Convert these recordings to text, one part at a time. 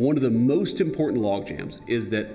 One of the most important logjams is that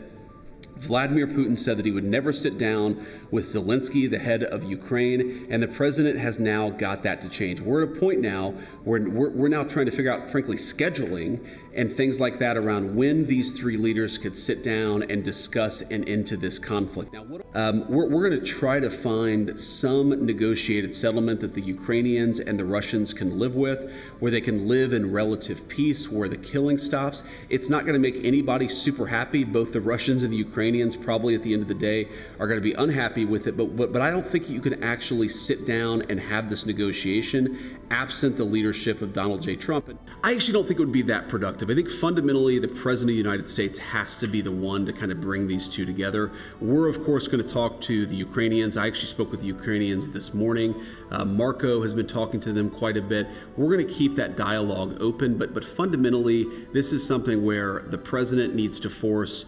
Vladimir Putin said that he would never sit down with Zelensky, the head of Ukraine, and the president has now got that to change. We're at a point now where we're now trying to figure out, frankly, scheduling and things like that around when these three leaders could sit down and discuss an end to this conflict. Now, we're going to try to find some negotiated settlement that the Ukrainians and the Russians can live with, where they can live in relative peace, where the killing stops. It's not going to make anybody super happy. Both the Russians and the Ukrainians probably at the end of the day are going to be unhappy with it, but I don't think you can actually sit down and have this negotiation absent the leadership of Donald J. Trump. And I actually don't think it would be that productive. I think fundamentally the President of the United States has to be the one to kind of bring these two together. We're, of course, going to talk to the Ukrainians. I actually spoke with the Ukrainians this morning. Marco has been talking to them quite a bit. We're going to keep that dialogue open, but fundamentally, this is something where the president needs to force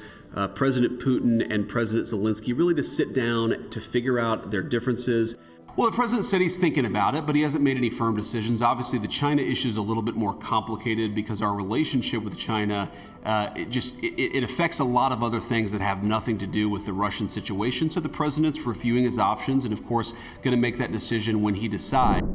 President Putin and President Zelensky really to sit down to figure out their differences. Well, the president said he's thinking about it, but he hasn't made any firm decisions. Obviously, the China issue is a little bit more complicated because our relationship with China, it affects a lot of other things that have nothing to do with the Russian situation. So the president's reviewing his options and, of course, going to make that decision when he decides.